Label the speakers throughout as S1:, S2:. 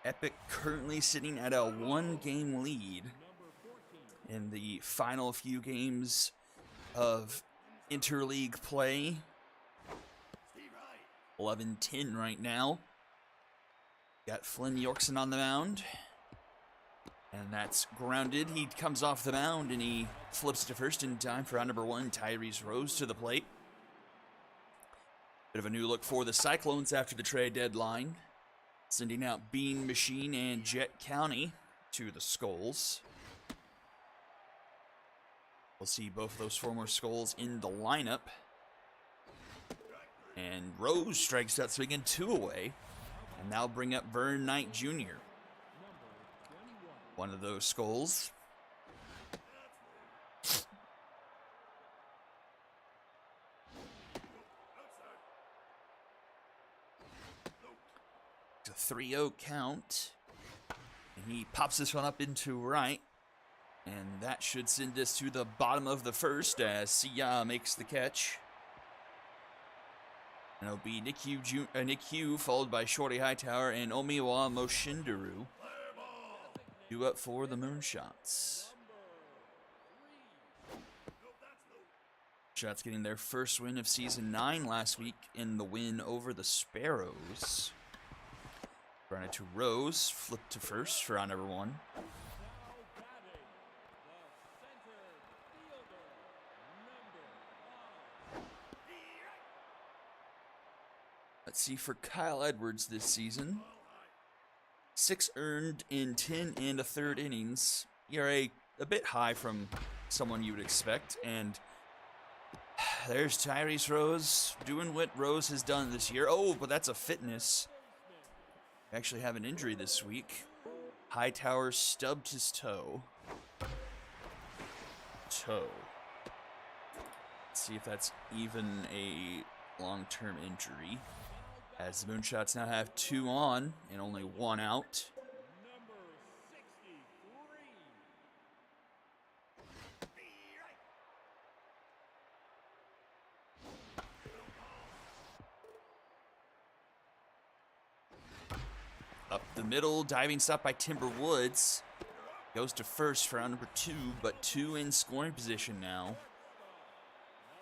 S1: Epic currently sitting at a 1-game lead in the final few games of interleague play. 11-10 right now. Got Flynn Yorkson on the mound. And that's grounded. He comes off the mound and he flips to first in time for out number 1. Tyrese Rose to the plate. Bit of a new look for the Cyclones after the trade deadline. Sending out Bean Machine and Jet County to the Skulls. We'll see both of those former Skulls in the lineup. And Rose strikes out, swinging 2 away. And now bring up Vern Knight Jr., one of those Skulls. It's a 3-0 count. And he pops this one up into right. And that should send us to the bottom of the first as Sia makes the catch. And it'll be Nick Hugh, followed by Shorty Hightower and Omiwa Moshindaru. Due up for the Moonshots. Shots getting their first win of Season 9 last week in the win over the Sparrows. Grounded to Rose, flipped to first for round number 1. Let's see for Kyle Edwards this season. 6 earned in 10 1/3 innings. ERA a bit high from someone you would expect. And there's Tyrese Rose doing what Rose has done this year. Oh, but that's a fitness. Actually have an injury this week. Hightower stubbed his toe. Let's see if that's even a long-term injury. As the Moonshots now have 2 on and only 1 out. Up the middle, diving stop by Timber Woods. Goes to first for round number 2, but 2 in scoring position now.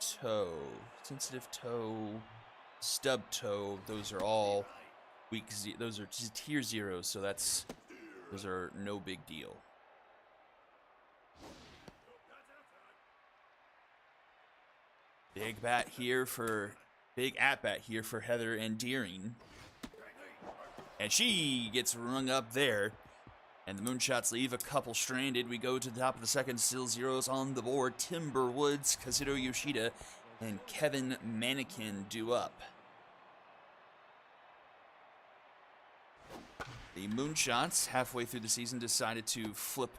S1: Toe, sensitive toe. Stub toe, those are all weak. Those are tier 0s, so those are no big deal. Big at bat here for Heather and Deering, and she gets rung up there. And the Moonshots leave a couple stranded. We go to the top of the second, still 0s on the board. Timber Woods, Kazuto Yoshida, and Kevin Mannequin due up. The Moonshots, halfway through the season, decided to flip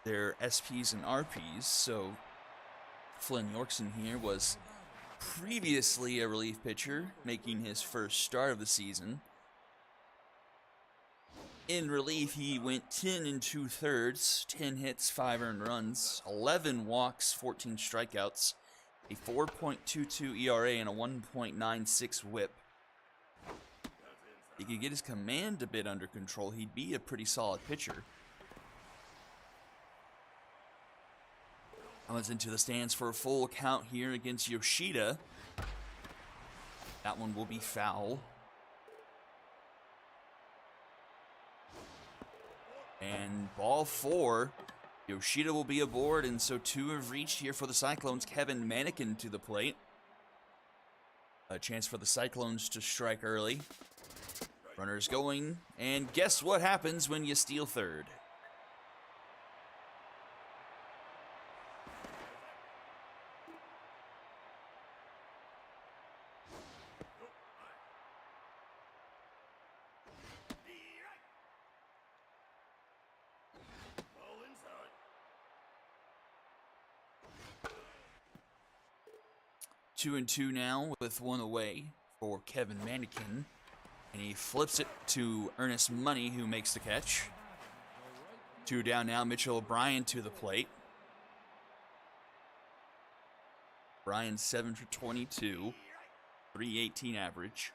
S1: their SPs and RPs. So Flynn Yorkson here was previously a relief pitcher, making his first start of the season. In relief, he went 10 2/3, 10 hits, 5 earned runs, 11 walks, 14 strikeouts, a 4.22 ERA, and a 1.96 whip. If he could get his command a bit under control, he'd be a pretty solid pitcher. Comes into the stands for a full count here against Yoshida. That one will be foul. And ball 4. Yoshida will be aboard, and so 2 have reached here for the Cyclones. Kevin Mannequin to the plate. A chance for the Cyclones to strike early. Runners going, and guess what happens when you steal third? Two and two now with 1 away for Kevin Mannequin. And he flips it to Ernest Money, who makes the catch. 2 down now, Mitchell O'Brien to the plate. Bryan 7 for 22, 318 average.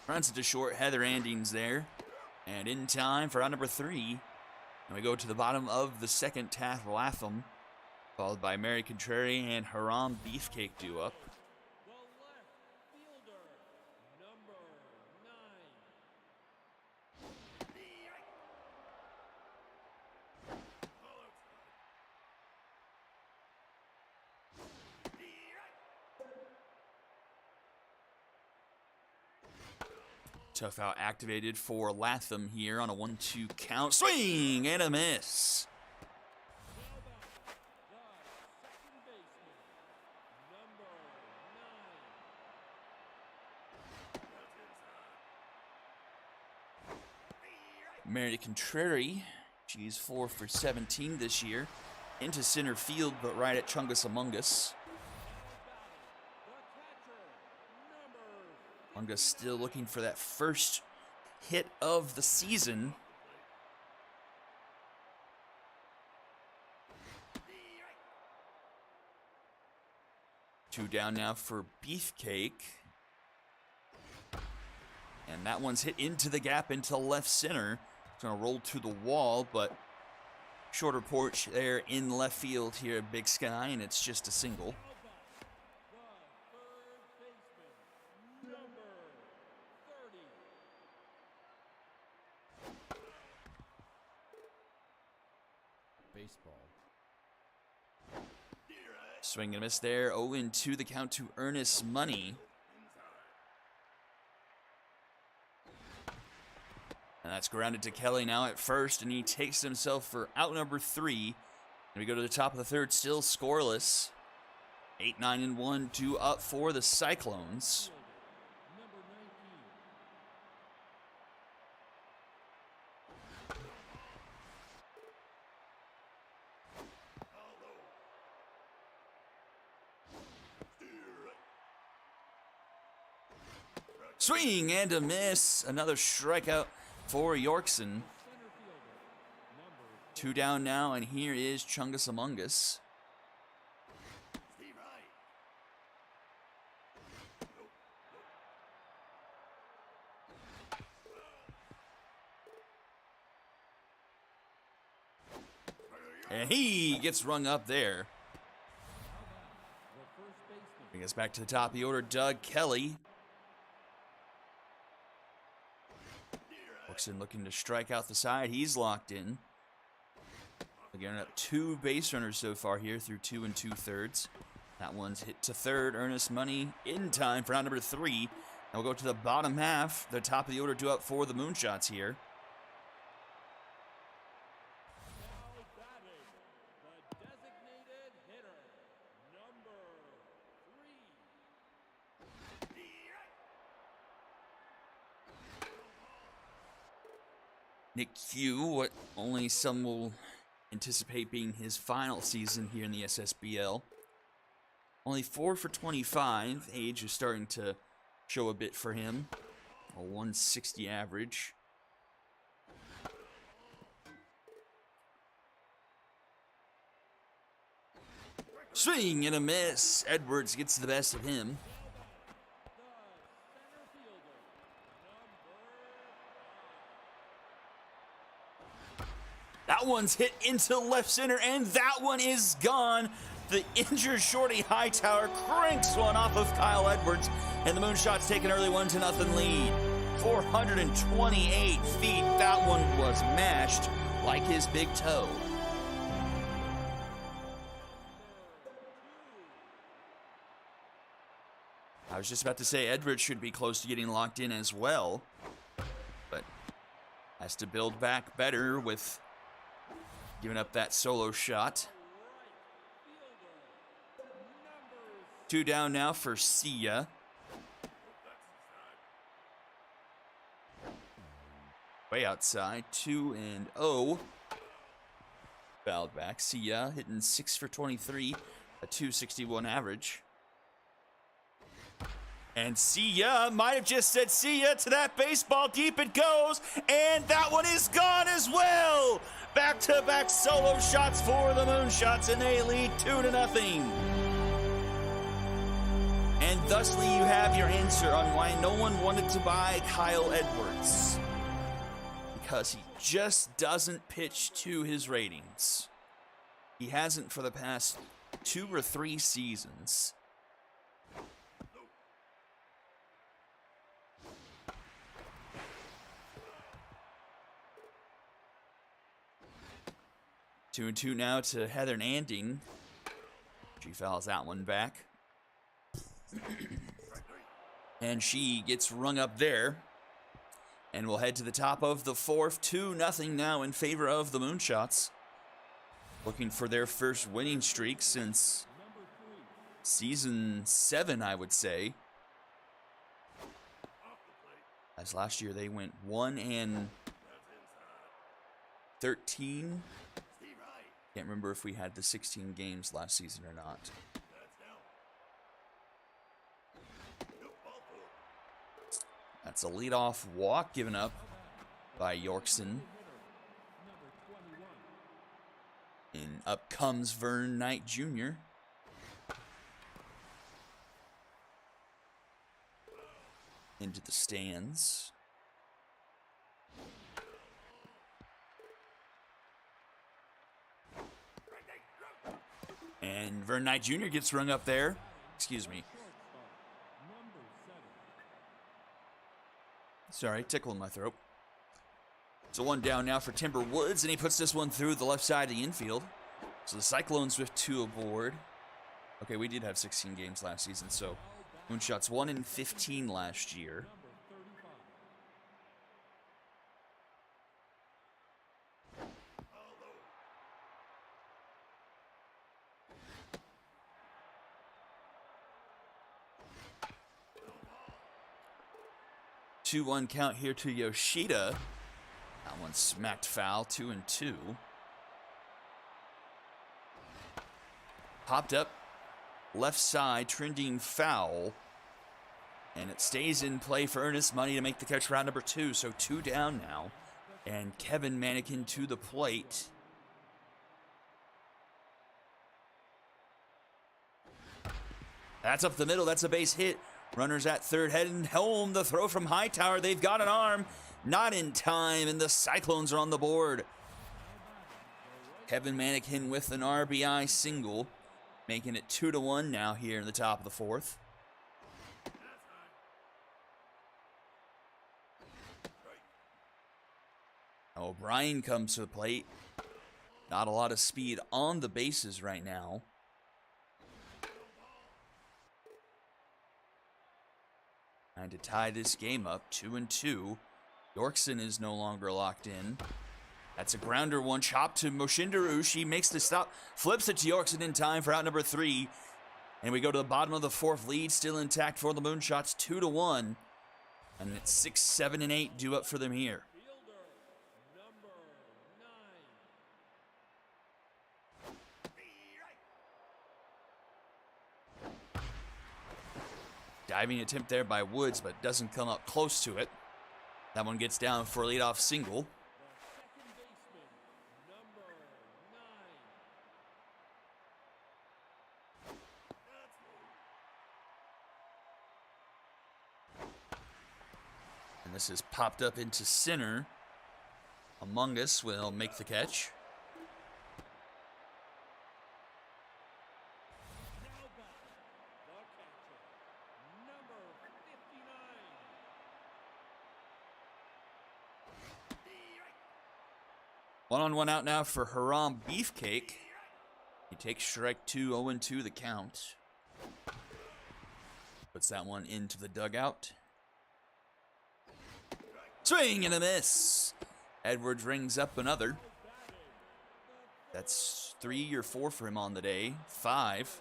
S1: Runs it to short. Heather Andings there. And in time for round number 3. And we go to the bottom of the second. Taff Latham, followed by Mary Contrary and Haram Beefcake due up. Tough out activated for Latham here on a 1-2 count. Swing and a miss. Mary Contrary, she's 4 for 17 this year. Into center field, but right at Chungus Among Us. Among Us still looking for that first hit of the season. Two down now for Beefcake. And that one's hit into the gap into left center. It's going to roll to the wall, but shorter porch there in left field here at Big Sky, and it's just a single.
S2: Baseball.
S1: Swing and a miss there. 0-2 the count to Ernest Money. And that's grounded to Kelly now at first, and he takes himself for out number 3. And we go to the top of the third, still scoreless. 8-9-1, 2 up for the Cyclones. Swing and a miss. Another strikeout for Yorkson. 2 down now, and here is Chungus Among Us. And he gets rung up there. Bring us back to the top of the order, Doug Kelly. Yorkson looking to strike out the side. He's locked in. Again, up 2 base runners so far here through 2 2/3. That one's hit to third. Ernest Money in time for round number 3. And we'll go to the bottom half. The top of the order due up for the Moonshots here. Nick Q, what only some will anticipate being his final season here in the Ssbl. Only 4 for 25. Age is starting to show a bit for him. A 160 average. Swing and a miss. Edwards gets the best of him. That one's hit into left center, and that one is gone. The injured Shorty Hightower cranks one off of Kyle Edwards, and the Moonshots take an early 1-0 lead. 428 feet. That one was mashed like his big toe. I was just about to say Edwards should be close to getting locked in as well, but has to build back better with giving up that solo shot. 2 down now for Sia. Way outside, 2-0. Fouled back. Sia hitting 6 for 23, a 261 average. And Sia might have just said Sia to that baseball. Deep it goes, and that one is gone as well. Back-to-back solo shots for the Moonshots, and they lead 2-0. And thusly you have your answer on why no one wanted to buy Kyle Edwards. Because he just doesn't pitch to his ratings. He hasn't for the past 2 or 3 seasons. Two and two now to Heather Nanding. She fouls that one back. And she gets rung up there. And we'll head to the top of the 4th. 2-0 now in favor of the Moonshots. Looking for their first winning streak since season 7, I would say. As last year they went 1-13. Can't remember if we had the 16 games last season or not. That's a leadoff walk given up by Yorkson. And up comes Vern Knight Jr. Into the stands. And Vern Knight Jr. gets rung up there. Excuse me. Sorry, tickle in my throat. So 1 down now for Timber Woods, and he puts this one through the left side of the infield. So the Cyclones with 2 aboard. Okay, we did have 16 games last season, so Moonshots 1-15 last year. Two-one count here to Yoshida. That one smacked foul, 2-2. Popped up, left side, trending foul. And it stays in play for Ernest Money to make the catch round number 2. So 2 down now. And Kevin Mannequin to the plate. That's up the middle, that's a base hit. Runners at third, heading home. The throw from Hightower. They've got an arm. Not in time, and the Cyclones are on the board. Kevin Mannequin with an RBI single, making it 2-1 now here in the top of the 4th. O'Brien comes to the plate. Not a lot of speed on the bases right now. Trying to tie this game up, 2-2. Yorkson is no longer locked in. That's a grounder one, chop to Moshindaru. She makes the stop, flips it to Yorkson in time for out number 3. And we go to the bottom of the 4th, lead still intact for the Moonshots, 2-1. And it's 6, 7, and 8 due up for them here. Diving attempt there by Woods, but doesn't come up close to it. That one gets down for a leadoff single. And this is popped up into center. Among Us will make the catch. One-on-one out now for Haram Beefcake. He takes strike 2, 0-2 the count. Puts that one into the dugout. Swing and a miss. Edwards rings up another. That's 3 or 4 for him on the day. 5.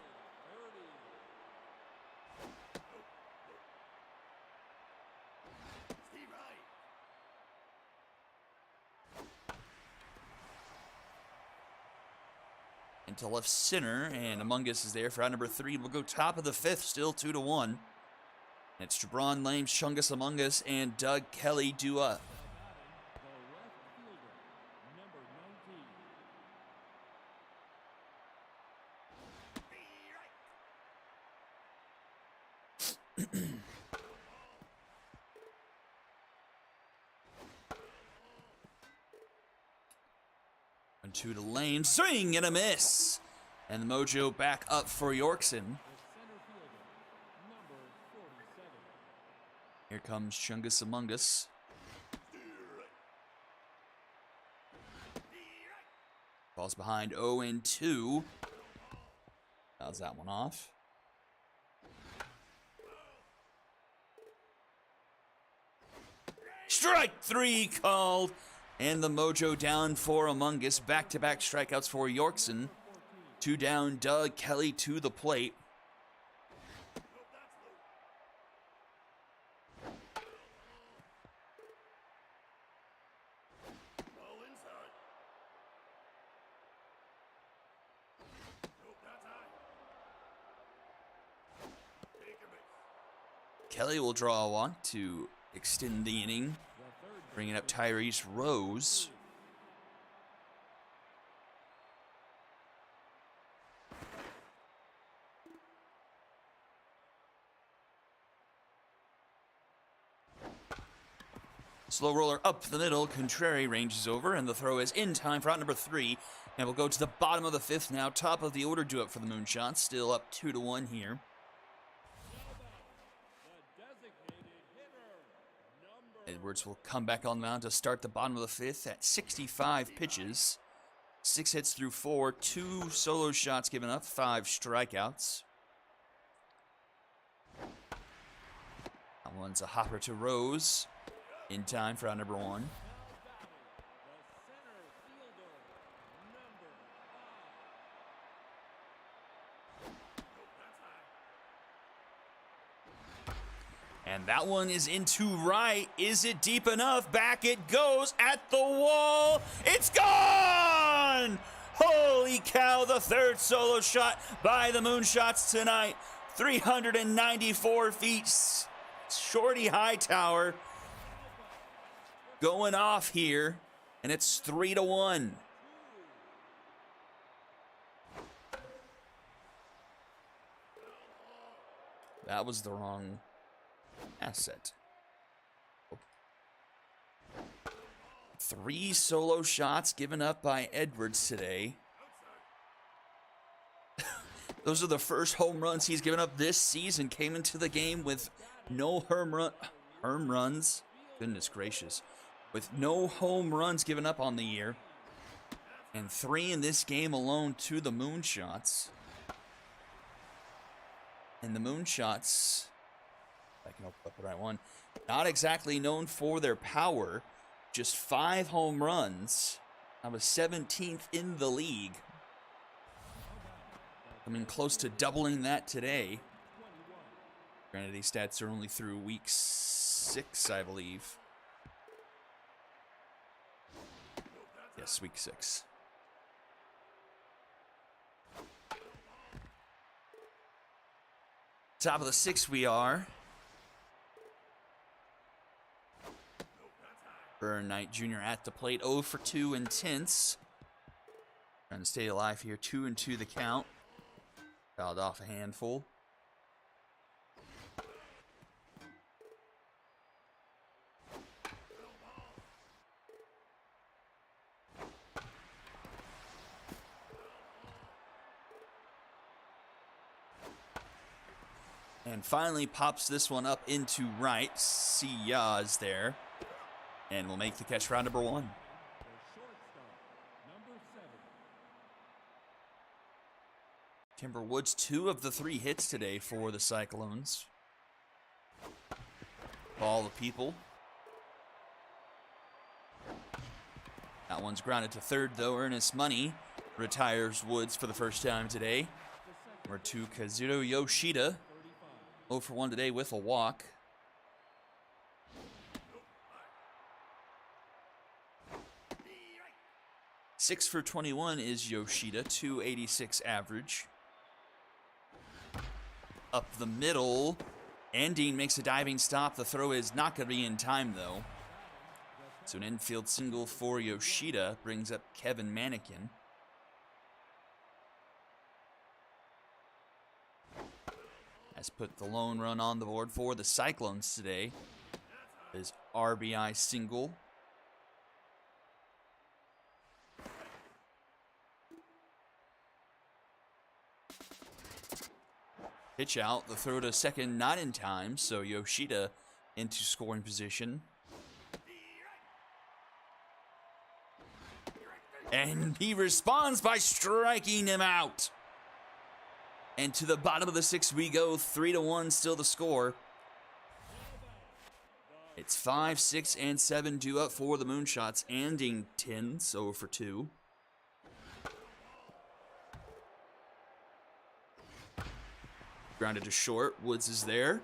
S1: Into left center, and Among Us is there for out number 3. We'll go top of the 5th, still 2-1. It's Jabron Lame, Chungus Among Us, and Doug Kelly due up. 1-2 to Lane. Swing and a miss. And the Mojo back up for Yorkson. Here comes Chungus Among Us. Falls behind 0-2. Fouls that one off. Strike 3 called. And the Mojo down for Among Us. Back-to-back strikeouts for Yorkson. 2 down, Doug Kelly to the plate. Kelly will draw a walk to extend the inning, bringing up Tyrese Rose. Slow roller up the middle. Contrary ranges over, and the throw is in time for out number 3. And we'll go to the bottom of the 5th now. Top of the order due up for the Moonshots. Still up 2-1 here. Edwards will come back on the mound to start the bottom of the 5th at 65 pitches. 6 hits through 4, 2 solo shots given up, 5 strikeouts. That one's a hopper to Rose. In time for out number 1. And that one is into right. Is it deep enough? Back it goes at the wall. It's gone! Holy cow, the 3rd solo shot by the Moonshots tonight. 394 feet. Shorty Hightower going off here, and it's 3-1. That was the wrong asset. 3 solo shots given up by Edwards today. Those are the first home runs he's given up this season. Came into the game with no home runs. Goodness gracious. With no home runs given up on the year. And 3 in this game alone to the Moonshots. And the Moonshots, if I can open up the right one, not exactly known for their power. Just 5 home runs. I was 17th in the league. Coming close to doubling that today. Granted, these stats are only through week 6, I believe. Yes, week 6. Top of the 6th we are. Burn Knight Jr. at the plate. 0 for 2 intense. Trying to stay alive here. 2-2 the count. Fouled off a handful. And finally pops this one up into right. Siya's there. And will make the catch for round number 1. Timber Woods, 2 of the 3 hits today for the Cyclones. Ball the people. That one's grounded to 3rd, though. Ernest Money retires Woods for the first time today. Number 2, Kazuto Yoshida. 0 for 1 today with a walk. Six for 21 is Yoshida, 286 average. Up the middle. Andine makes a diving stop. The throw is not going to be in time, though. So an infield single for Yoshida brings up Kevin Manikin. Has put the lone run on the board for the Cyclones today. His RBI single. Pitch out, the throw to second not in time, so Yoshida into scoring position. And he responds by striking him out. And to the bottom of the sixth we go, 3-1 still the score. It's 5, 6, and 7 due up for the Moonshots, ending 10, so for 2. Grounded to short, Woods is there.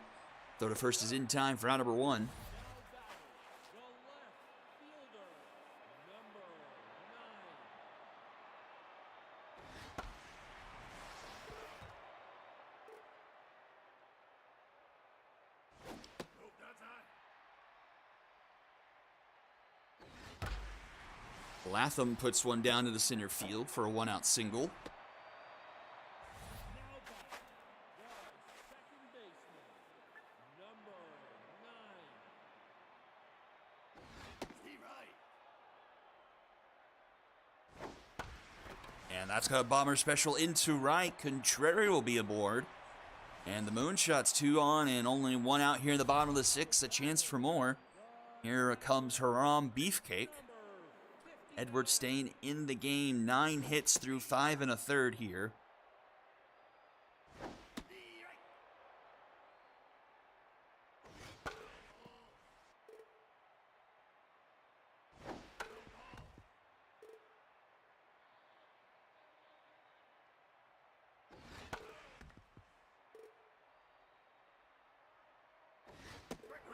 S1: Throw to first is in time for out number 1. Latham puts one down to the center field for a 1-out single. And that's got a bomber special into right. Contrary will be aboard. And the Moonshots 2 on and only 1 out here in the bottom of the 6th. A chance for more. Here comes Haram Beefcake. Edwards staying in the game. 9 hits through 5 1/3 here.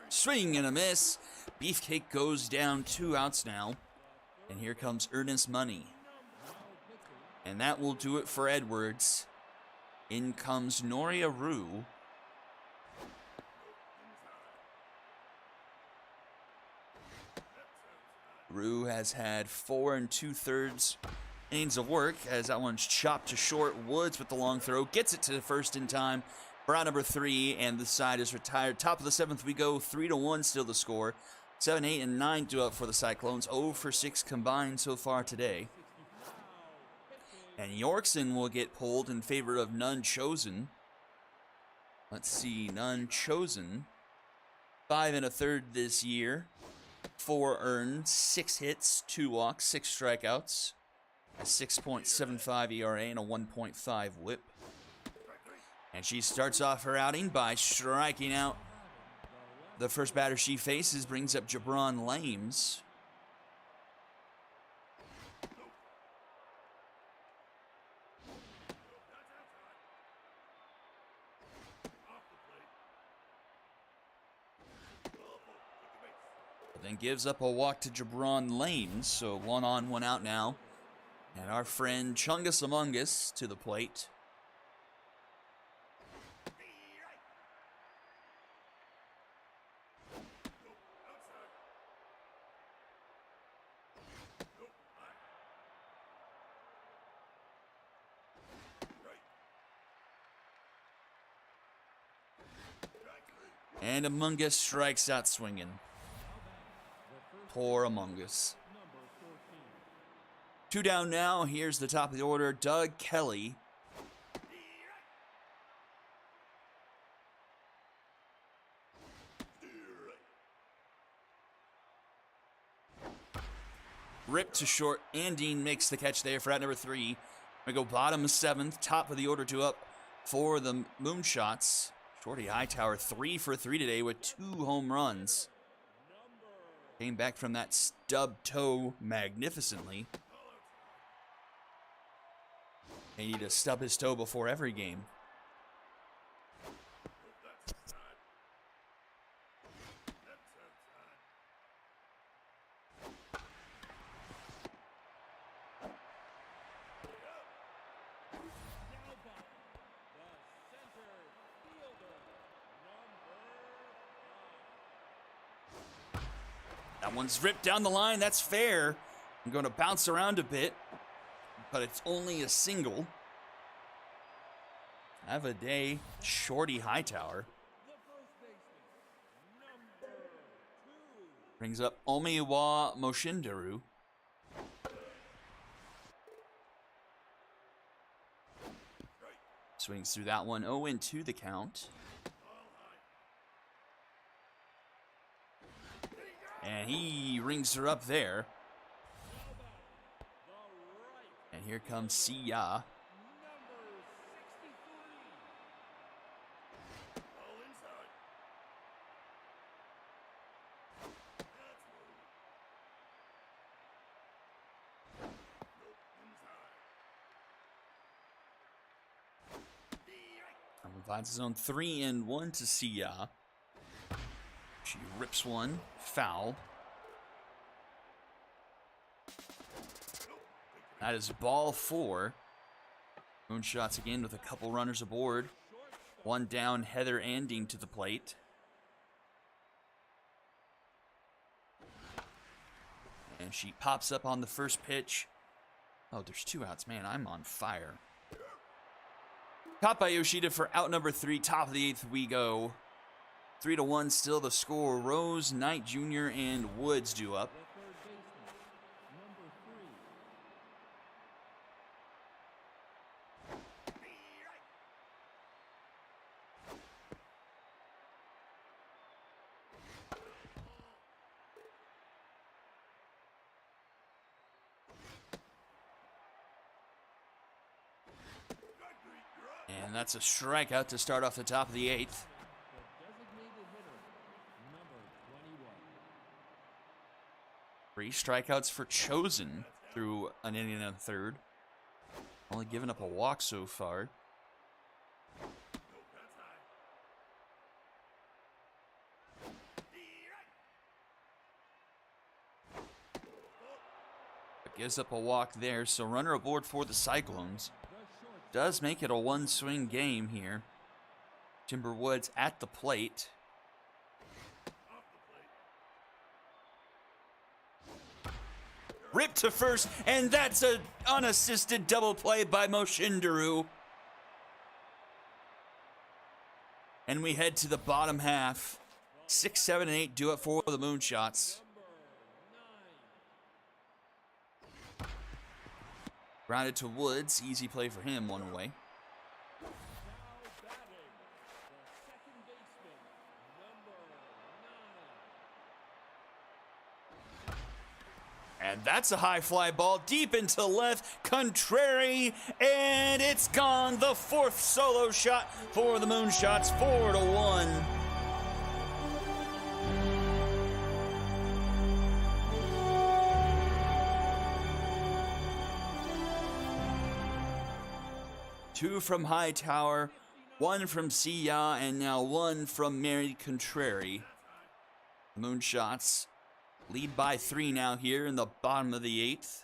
S1: Swing and a miss. Beefcake goes down, 2 outs now. And here comes Earnest Money. And that will do it for Edwards. In comes Noria Rue. Rue has had 4 2/3 innings of work as that one's chopped to short. Woods with the long throw. Gets it to first in time. For out number 3, and the side is retired. Top of the 7th we go. 3-1 still the score. 7, 8, and 9 due up for the Cyclones. 0 for 6 combined so far today. And Yorkson will get pulled in favor of None Chosen. Let's see, None Chosen. 5 1/3 this year. 4 earned, 6 hits, 2 walks, 6 strikeouts. A 6.75 ERA and a 1.5 whip. And she starts off her outing by striking out the first batter she faces, brings up Jabron Lames. Then gives up a walk to Jabron Lames, so 1 on, 1 out now. And our friend Chungus Among Us to the plate. And Among Us strikes out swinging. Poor Among Us. 2 down now. Here's the top of the order, Doug Kelly. Ripped to short. Andine makes the catch there for out number 3. We go bottom of 7th, top of the order 2 up for the Moonshots. Shorty Hightower 3 for 3 today with 2 home runs. Came back from that stub toe magnificently. They need to stub his toe before every game. That one's ripped down the line. That's fair. I'm going to bounce around a bit, but it's only a single. Have a day, Shorty Hightower. Brings up Omiwa Moshindaru. Swings through that one. 0-2 the count. And he rings her up there. And here comes Sia. Provides his own 3-1 to Sia. She rips one. Foul. That is ball 4. Moonshots again with a couple runners aboard. One down, Heather Anding to the plate. And she pops up on the first pitch. Oh, there's 2 outs. Man, I'm on fire. Caught by Yoshida for out number 3. Top of the 8th we go. 3-1 still the score. Rose, Knight Jr., and Woods due up. And that's a strikeout to start off the top of the 8th. 3 strikeouts for Chosen through an inning and a third. Only giving up a walk so far. But gives up a walk there, so runner aboard for the Cyclones. Does make it a one-swing game here. Timberwoods at the plate. Ripped to first, and that's an unassisted double play by Moshindaru. And we head to the bottom half. 6, 7, and 8 do it for the Moonshots. Grounded to Woods. Easy play for him, one away. And that's a high fly ball deep into left. Contrary, and it's gone. The 4th solo shot for the Moonshots. 4-1. Two from Hightower, 1 from Sia, and now 1 from Mary Contrary. The Moonshots lead by 3 now here in the bottom of the 8th.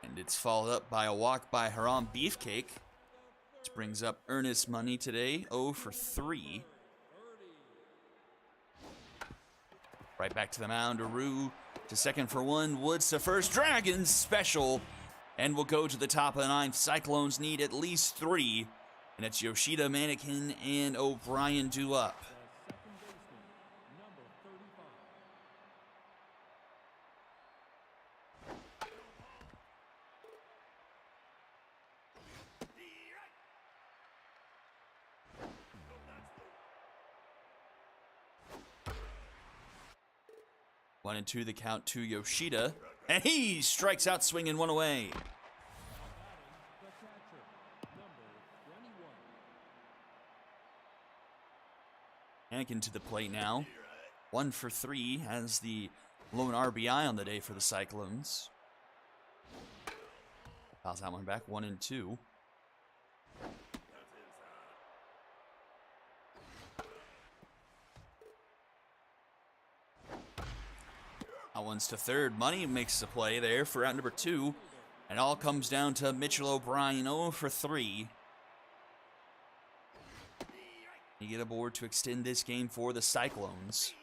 S1: And it's followed up by a walk by Haram Beefcake. Which brings up earnest money today, 0 for 3. Right back to the mound, Aru to second for 1, Woods to first, Dragons special. And we'll go to the top of the 9th. Cyclones need at least 3. And it's Yoshida, Mannequin, and O'Brien due up. One and two, the count to Yoshida. And he strikes out swinging, 1 away. Anakin to the plate now. 1 for 3 has the lone RBI on the day for the Cyclones. Fouls that one back, 1 and 2. That one's to third. Money makes the play there for out number 2. And all comes down to Mitchell O'Brien, 0 for 3. You get aboard to extend this game for the Cyclones.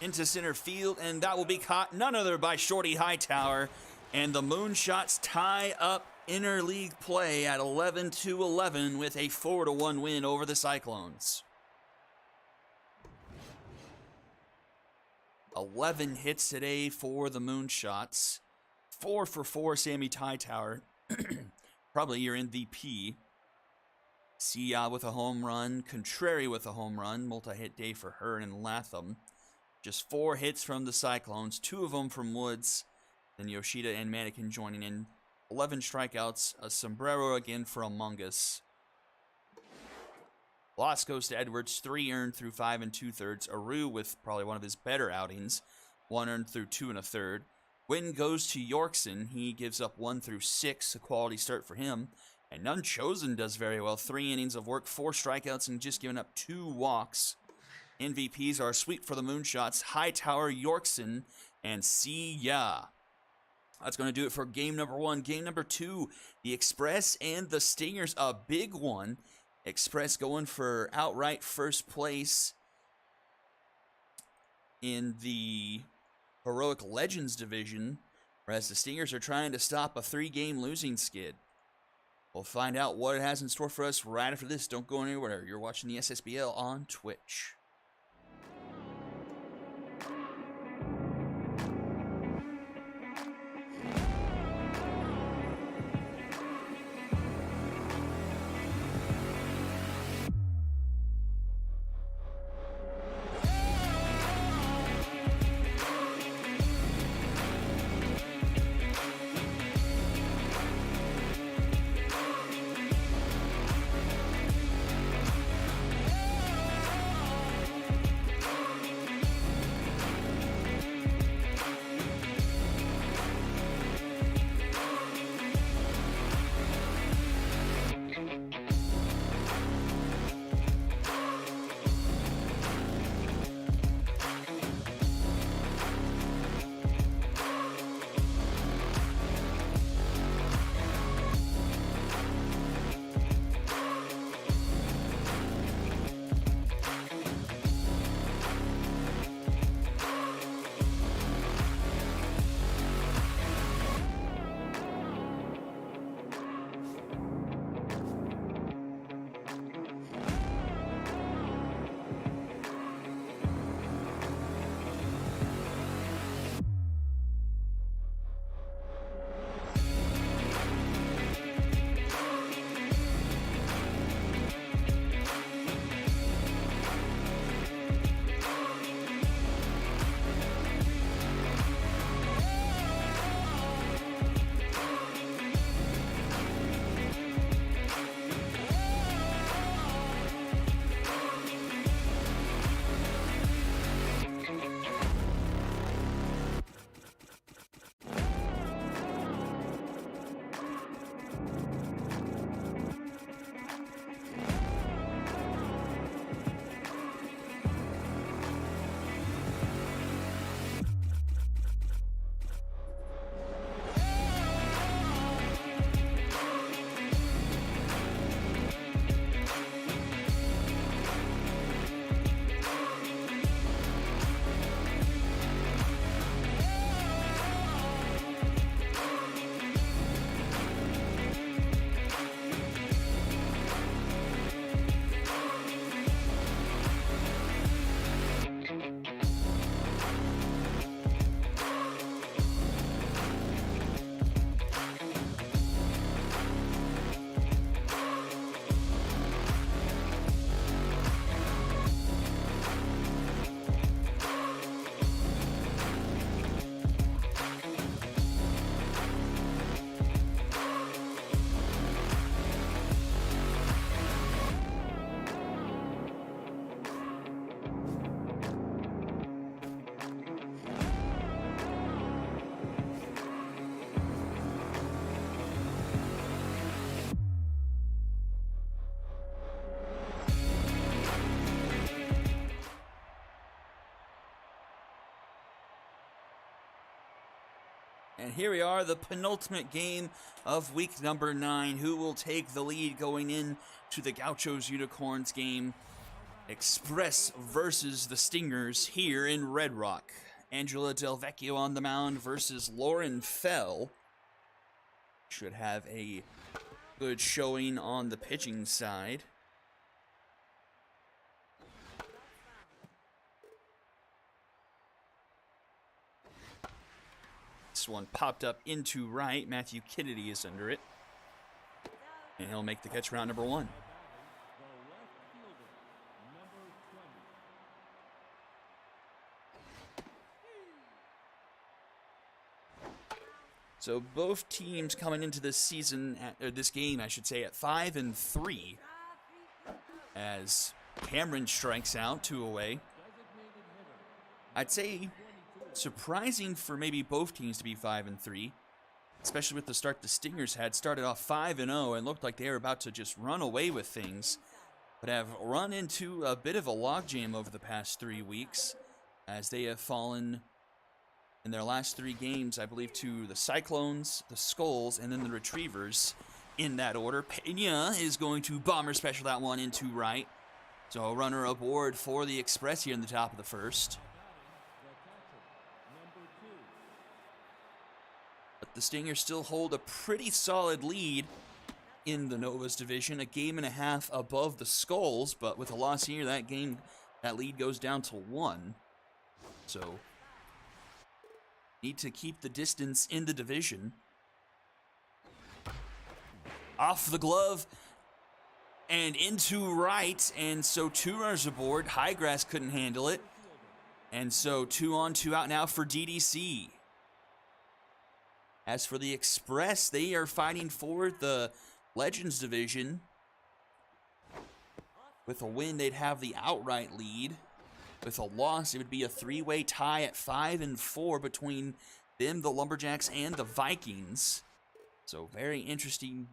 S1: into center field, and that will be caught none other by Shorty Hightower. And the Moonshots tie up interleague play at 11-11 with a 4-1 win over the Cyclones. 11 hits today for the Moonshots. 4 for 4, Sammy Hightower. Probably your MVP. Sia with a home run. Contrary with a home run. Multi-hit day for her and Latham. Just 4 hits from the Cyclones. 2 of them from Woods. Then Yoshida and Mannequin joining in. 11 strikeouts. A sombrero again for Among Us. Loss goes to Edwards. 3 earned through 5 2/3. Aru with probably one of his better outings. 1 earned through 2 1/3. Win goes to Yorkson. He gives up 1 through 6. A quality start for him. And None Chosen does very well. 3 innings of work, 4 strikeouts, and just giving up 2 walks. MVPs are sweep for the Moonshots. Hightower, Yorkson, and Sia. That's going to do it for game number 1. Game number 2, the Express and the Stingers. A big one. Express going for outright first place in the Heroic Legends division, whereas the Stingers are trying to stop a 3-game losing skid. We'll find out what it has in store for us right after this. Don't go anywhere. You're watching the Ssbl on Twitch. And here we are, the penultimate game of week number 9. Who will take the lead going in to the Gauchos Unicorns game? Express versus the Stingers here in Red Rock. Angela Del Vecchio on the mound versus Lauren Fell. Should have a good showing on the pitching side. This one popped up into right. Matthew Kennedy is under it. And he'll make the catch, round number 1. So both teams coming into this season, or this game, I should say, at 5-3. As Cameron strikes out, 2 away. I'd say surprising for maybe both teams to be 5-3, especially with the start the Stingers had. Started off 5-0 and looked like they were about to just run away with things, but have run into a bit of a logjam over the past 3 weeks, as they have fallen in their last 3 games, I believe, to the Cyclones, the Skulls, and then the Retrievers, in that order. Pena is going to bomber special that one into right. So a runner aboard for the Express here in the top of the first. But the Stingers still hold a pretty solid lead in the Novas division, a game and a half above the Skulls, but with a loss here, that lead goes down to 1. So need to keep the distance in the division. Off the glove and into right, and so 2 runners aboard. Highgrass couldn't handle it, and so 2 on, 2 out now for DDC. As for the Express, they are fighting for the Legends division. With a win, they'd have the outright lead. With a loss, it would be a 3-way tie at 5-4 between them, the Lumberjacks, and the Vikings. So very interesting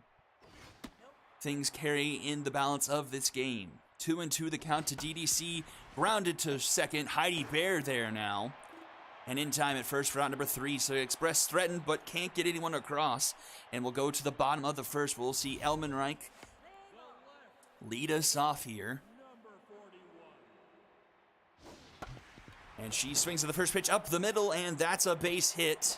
S1: things carry in the balance of this game. 2-2 the count to DDC, grounded to second. Heidi Bear there now. And in time at first for round number 3. So Express threatened but can't get anyone across. And we'll go to the bottom of the first. We'll see Elmenreich lead us off here. And she swings to the first pitch up the middle, and that's a base hit.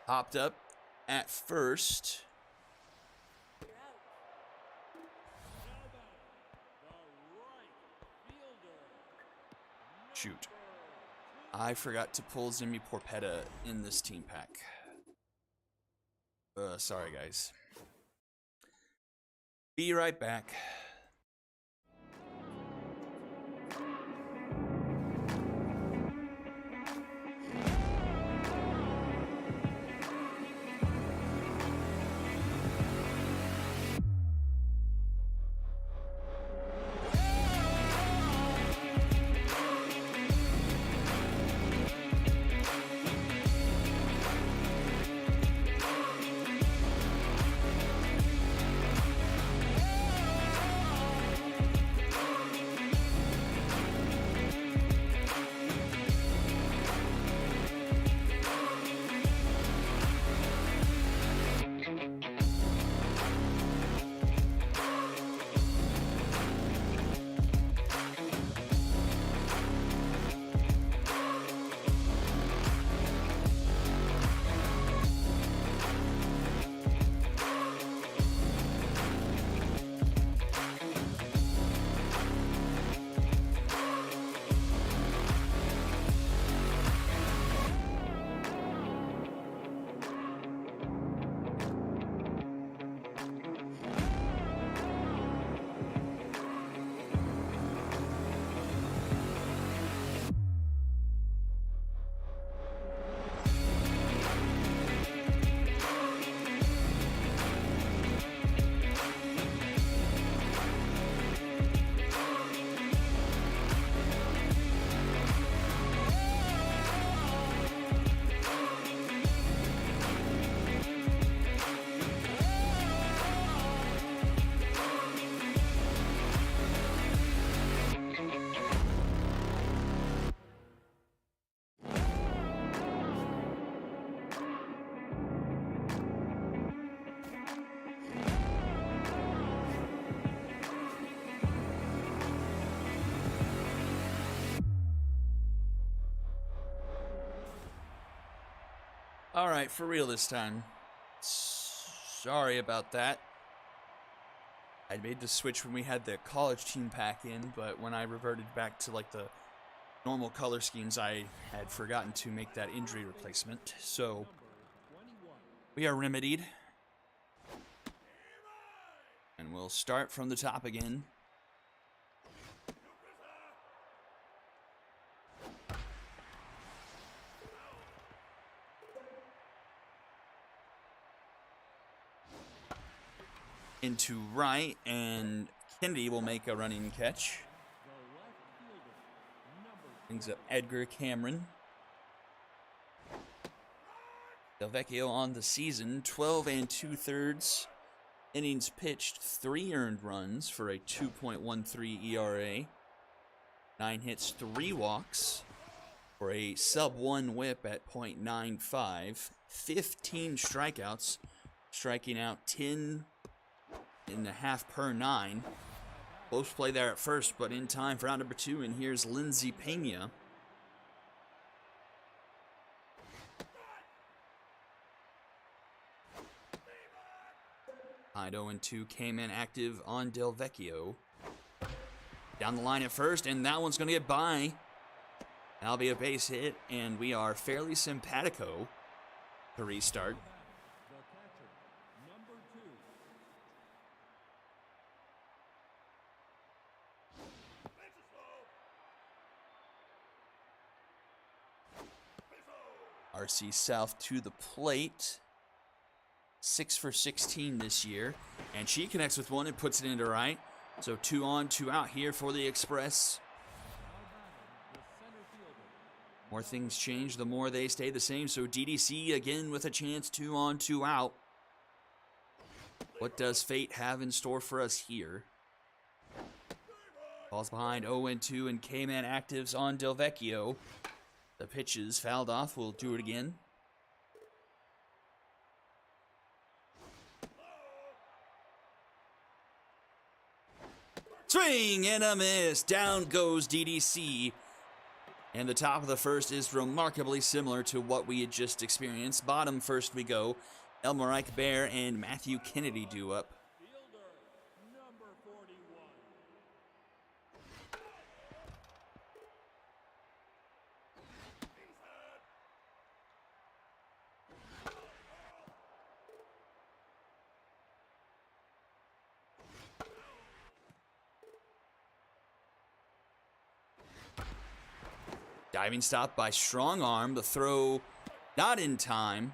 S1: Hopped up at first. Shoot. I forgot to pull Zimi Porpetta in this team pack. Sorry, guys. Be right back. All right, for real this time. Sorry about that. I made the switch when we had the college team pack in, but when I reverted back to like the normal color schemes, I had forgotten to make that injury replacement. So we are remedied. And we'll start from the top again. Into right, and Kennedy will make a running catch. Brings up Edgar Cameron. Delvecchio on the season, 12 2/3 innings pitched, 3 earned runs for a 2.13 ERA, 9 hits, 3 walks for a sub-1 whip at .95, 15 strikeouts, striking out 10.5 per 9. Close play there at first, but in time for out number 2, and here's Lindsey Pena. High 0-2 came in active on Delvecchio. Down the line at first, and that one's going to get by. That'll be a base hit, and we are fairly simpatico to restart. RC South to the plate. 6 for 16 this year. And she connects with one and puts it into right. So 2 on, 2 out here for the Express. More things change, the more they stay the same. So DDC again with a chance, 2 on, 2 out. What does fate have in store for us here? Falls behind 0-2 and K-Man actives on Delvecchio. The pitch is fouled off. We'll do it again. Swing and a miss. Down goes DDC. And the top of the first is remarkably similar to what we had just experienced. Bottom first we go. Elmerike Bear and Matthew Kennedy do up. Diving stop by Strong Arm. The throw not in time.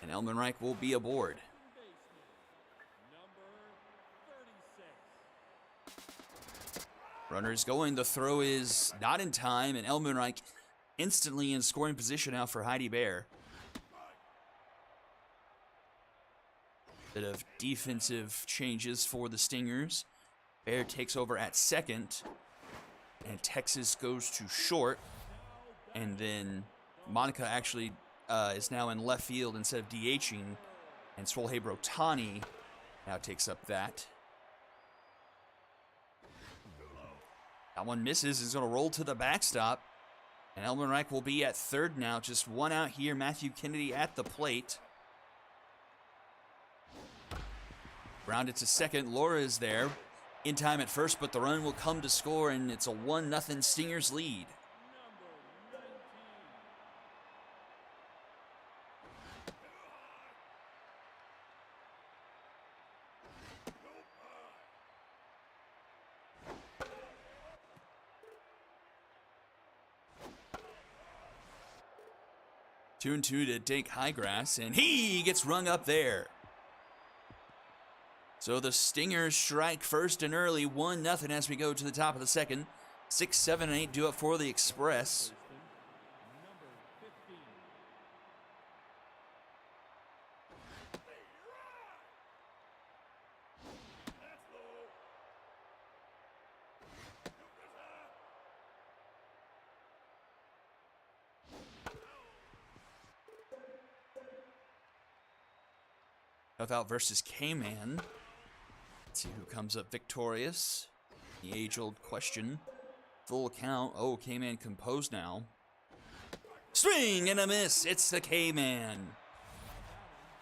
S1: And Elmenreich will be aboard. Runners going. The throw is not in time. And Elmenreich instantly in scoring position now for Heidi Bear. Bit of defensive changes for the Stingers. Bear takes over at second. And Texas goes to short. And then Monica actually is now in left field instead of DHing. And Swolhe Brotani now takes up that. That one misses. Is going to roll to the backstop. And Elmenreich will be at third now. Just 1 out here. Matthew Kennedy at the plate. Grounded to second. Laura is there. In time at first, but the run will come to score, and it's a 1-0 Stingers lead. Two and 2 to Dake Highgrass, and he gets rung up there. So the Stingers strike first and early, 1-0 as we go to the top of the second. 6, 7, and 8 do up for the Express. Out versus K-Man. Let's see who comes up victorious. The age-old question. Full count. Oh, K-Man composed now. Swing and a miss. It's the K-Man.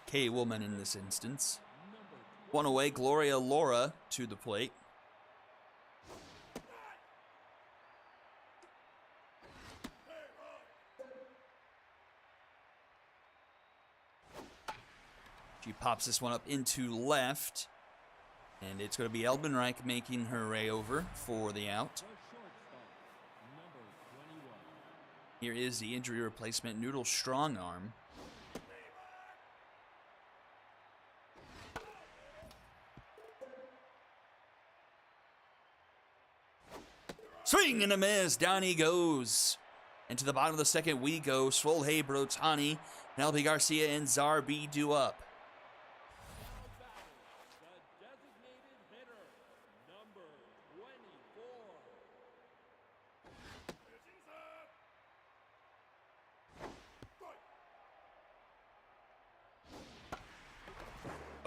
S1: K-Woman in this instance. One away, Gloria Laura to the plate. She pops this one up into left. And it's going to be Elbenreich making her way over for the out. Here is the injury replacement, Noodle Strong Arm. Swing and a miss. Down he goes. And to the bottom of the second we go. Swolhe Brotani, Penelope Garcia, and Ssbl do up.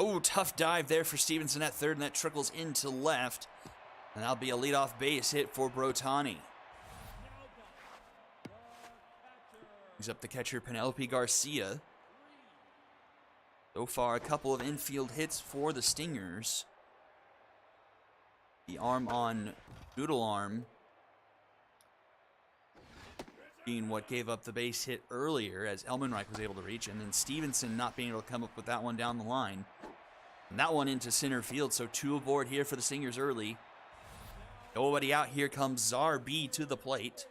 S1: Oh, tough dive there for Stevenson at third, and that trickles into left. And that'll be a leadoff base hit for Brotani. Brings up the catcher, Penelope Garcia. So far, a couple of infield hits for the Stingers. The arm on Noodle Arm being what gave up the base hit earlier, as Elbenreich was able to reach, and then Stevenson not being able to come up with that one down the line. And that one into center field, so 2 aboard here for the Stingers early. Nobody out. Here comes Ssbl to the plate.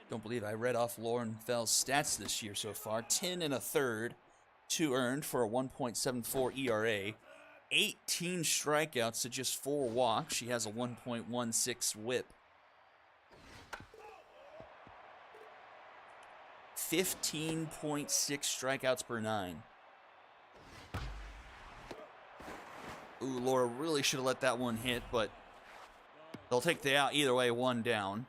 S1: Don't believe I read off Lauren Fell's stats this year so far. 10 and a third, 2 earned for a 1.74 ERA. 18 strikeouts to just 4 walks. She has a 1.16 whip. 15.6 strikeouts per 9. Ooh, Laura really should have let that one hit, but they'll take the out either way, 1 down.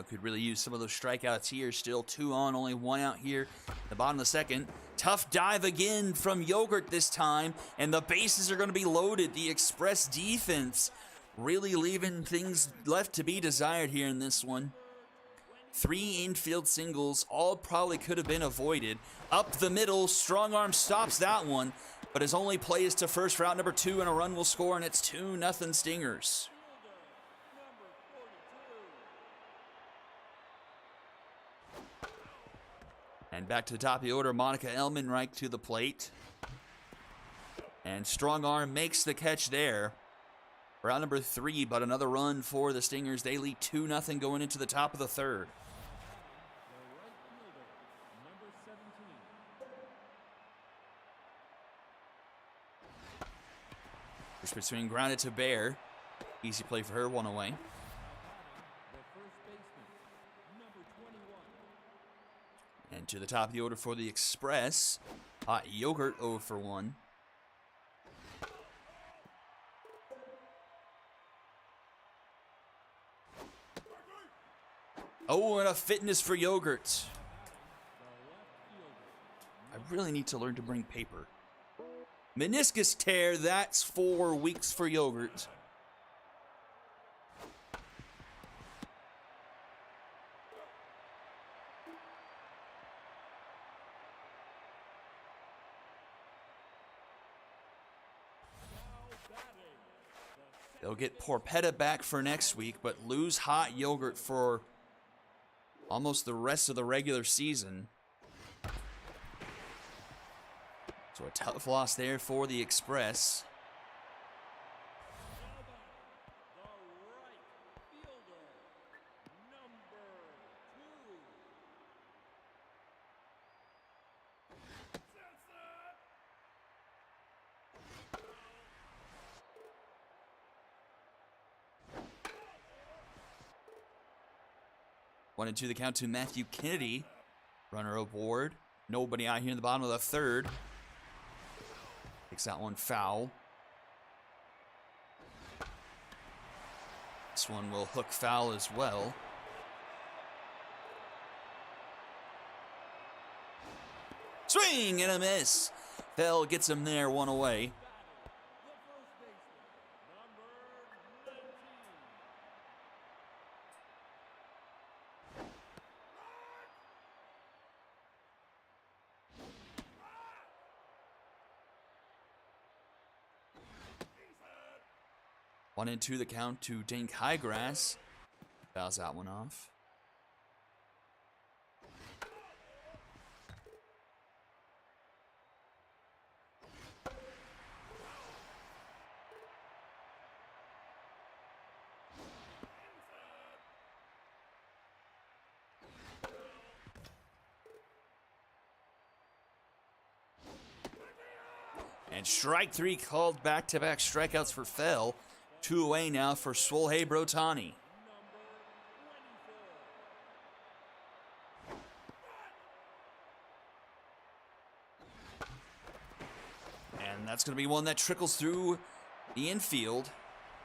S1: Could really use some of those strikeouts here. Still 2 on, only 1 out here. The bottom of the second. Tough dive again from Yogurt this time, and the bases are going to be loaded. The Express defense really leaving things left to be desired here in this one. 3 infield singles, all probably could have been avoided. Up the middle, Strong Arm stops that one, but his only play is to first for out number 2, and a run will score, and it's 2-0 Stingers. And back to the top of the order, Monica Elbenreich to the plate. And Strong Arm makes the catch there. Round number 3, but another run for the Stingers. They lead 2-0 going into the top of the third. First pitch swing grounded to Bear. Easy play for her, 1 away. And to the top of the order for the Express, Hot Yogurt 0 for 1. Oh, and a fitness for Yogurt. I really need to learn to bring paper. Meniscus tear, that's 4 weeks for Yogurt. They'll get Porpetta back for next week, but lose Hot Yogurt for almost the rest of the regular season. So a tough loss there for the Express. One and 2 the count to Matthew Kennedy. Runner aboard. Nobody out here in the bottom of the third. Takes that one foul. This one will hook foul as well. Swing and a miss. Fell gets him there, 1 away. 1-2 the count to Dink Highgrass. Fouls that one off. And strike three called, back-to-back strikeouts for Fell. 2 away now for Swolhe Brotani. And that's going to be one that trickles through the infield.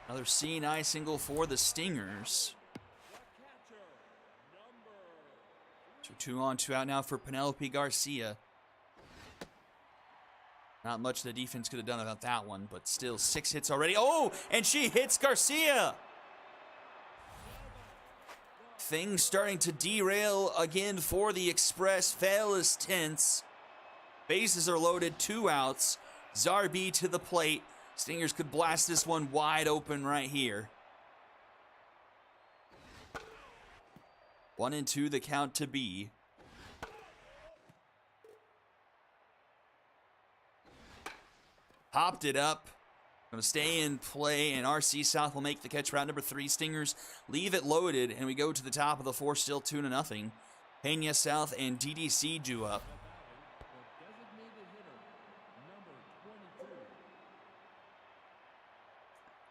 S1: Another C&I single for the Stingers. So 2 on, 2 out now for Penelope Garcia. Not much the defense could have done about that one, but still 6 hits already. Oh, and she hits Garcia. Things starting to derail again for the Express. Fail is tense. Bases are loaded, 2 outs. Zarbi to the plate. Stingers could blast this one wide open right here. 1-2 the count to B. Popped it up. Going to stay in play, and RC South will make the catch. Route number 3. Stingers leave it loaded, and we go to the top of the 4th, still 2-0. Peña South and DDC due up.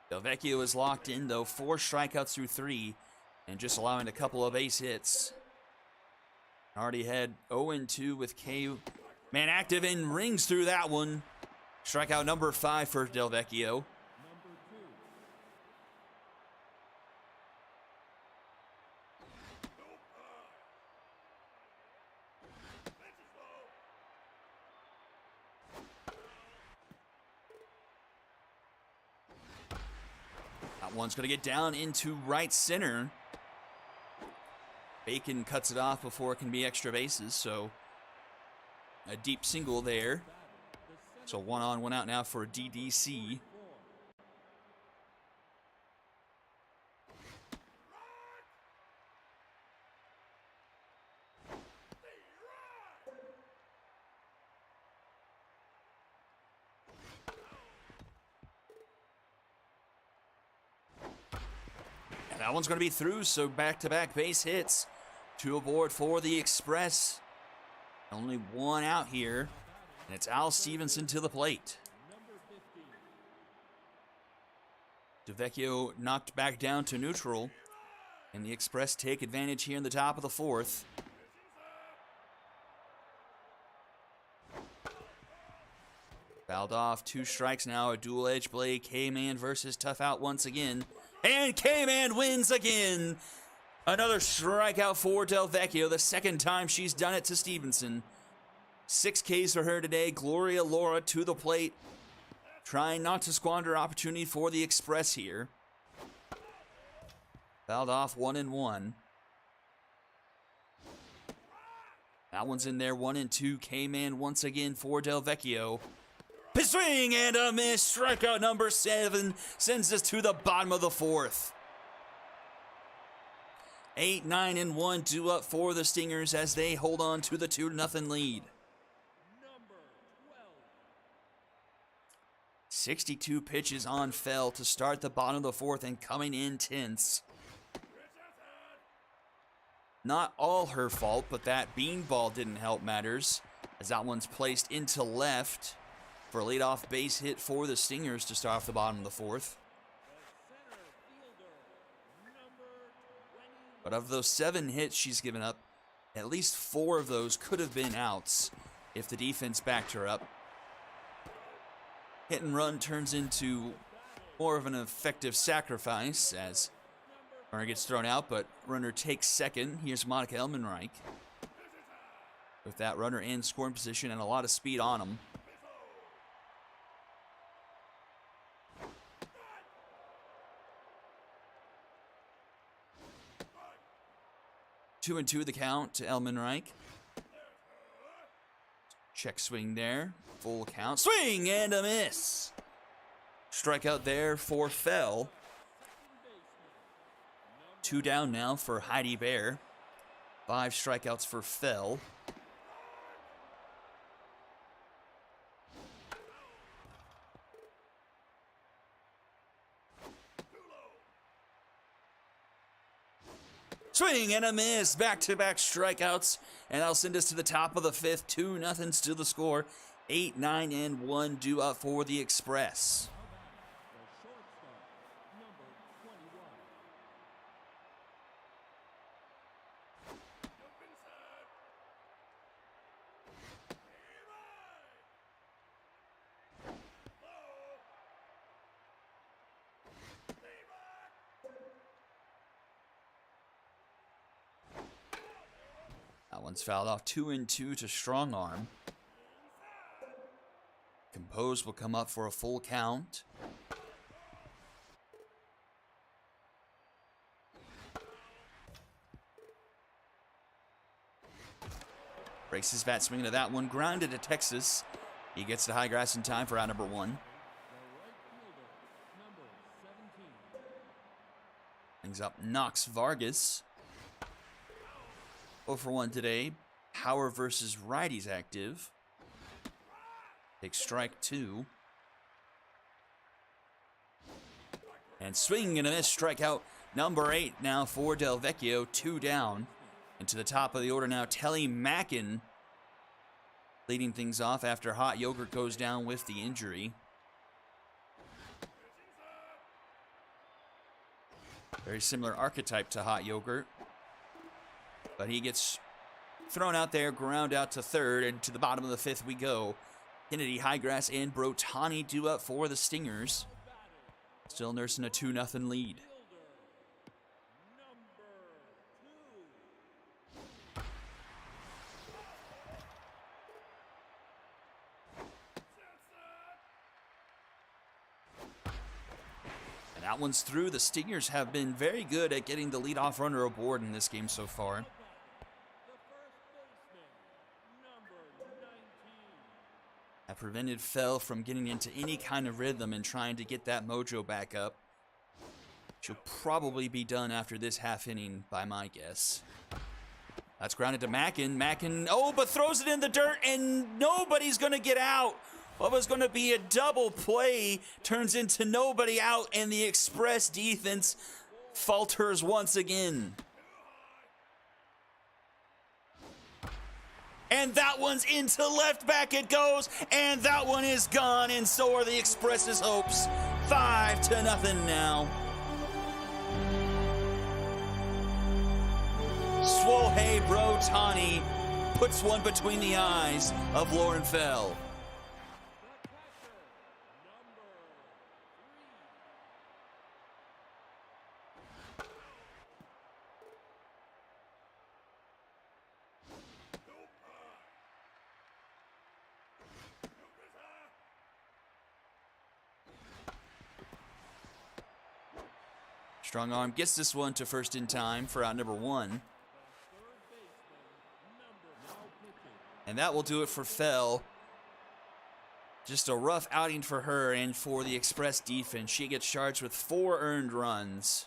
S1: Del Vecchio is locked in, though. 4 strikeouts through 3, and just allowing a couple of base hits. Already had 0-2 with K. Man active and rings through that one. Strikeout number 5 for Del Vecchio. That one's going to get down into right center. Bacon cuts it off before it can be extra bases, so a deep single there. So 1 on, 1 out now for DDC. And that one's going to be through, so back-to-back base hits. 2 aboard for the Express. Only 1 out here. And it's Al Stevenson to the plate. DeVecchio knocked back down to neutral. And the Express take advantage here in the top of the 4th. Fouled off, 2 strikes now. A dual edge play. K-Man versus Tough Out once again. And K-Man wins again. Another strikeout for Del Vecchio. The second time she's done it to Stevenson. 6 Ks for her today. Gloria Laura to the plate. Trying not to squander opportunity for the Express here. Fouled off 1-1. That one's in there 1-2. K-Man once again for Del Vecchio. Swing and a miss. Strikeout number 7 sends us to the bottom of the 4th. 8, 9, and 1 due up for the Stingers as they hold on to the 2-0 lead. 62 pitches on Fell to start the bottom of the 4th and coming in tense. Not all her fault, but that beanball didn't help matters as that one's placed into left for a leadoff base hit for the Stingers to start off the bottom of the 4th. But of those 7 hits she's given up, at least 4 of those could have been outs if the defense backed her up. Hit and run turns into more of an effective sacrifice as runner gets thrown out, but runner takes second. Here's Monica Elmenreich with that runner in scoring position and a lot of speed on him. Two and 2 the count to Elmenreich. Check swing there. Full count. Swing and a miss. Strikeout there for Fell. 2 down now for Heidi Bear. 5 strikeouts for Fell. Swing and a miss. Back-to-back strikeouts. And that'll send us to the top of the 5th. 2-0 still the score. 8, 9, and 1 due up for the Express. That one's fouled off. 2-2 to strong arm. Compose will come up for a full count. Breaks his bat swing to that one. Grounded to Texas. He gets to high grass in time for out number 1. Brings up Knox Vargas. 0 for 1 today. Power versus righties active. Takes strike 2. And swing and a miss. Strikeout number 8 now for Del Vecchio. 2 down. Into the top of the order now, Telly Mackin leading things off after Hot Yogurt goes down with the injury. Very similar archetype to Hot Yogurt. But he gets thrown out there, ground out to 3rd, and to the bottom of the 5th we go. Kennedy, Highgrass, and Brotani due up for the Stingers. Still nursing a 2-0 lead. And that one's through. The Stingers have been very good at getting the leadoff runner aboard in this game so far. That prevented Fell from getting into any kind of rhythm and trying to get that mojo back up. She'll probably be done after this half inning, by my guess. That's grounded to Mackin. Mackin, oh, but throws it in the dirt, and nobody's going to get out. What was going to be a double play turns into nobody out, and the Express defense falters once again. And that one's into left, back it goes, and that one is gone, and so are the Express's hopes. 5-0 now. Swohei Brotani puts one between the eyes of Lauren Fell. Strong arm gets this one to first in time for out number 1. And that will do it for Fell. Just a rough outing for her and for the Express defense. She gets charged with 4 earned runs.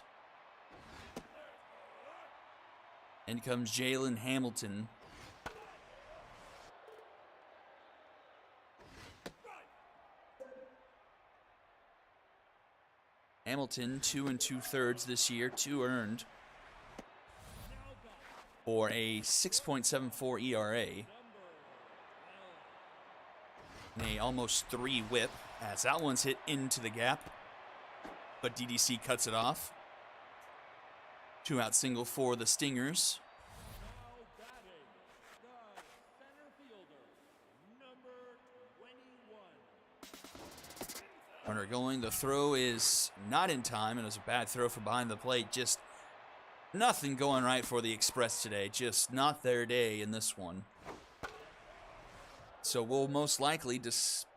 S1: In comes Jalen Hamilton. Hamilton, 2 2/3 this year, 2 earned for a 6.74 ERA. And a almost 3 whip as that one's hit into the gap, but DDC cuts it off. 2-out single for the Stingers. Runner going, the throw is not in time, and it was a bad throw from behind the plate. Just nothing going right for the Express today. Just not their day in this one. So we'll most likely, just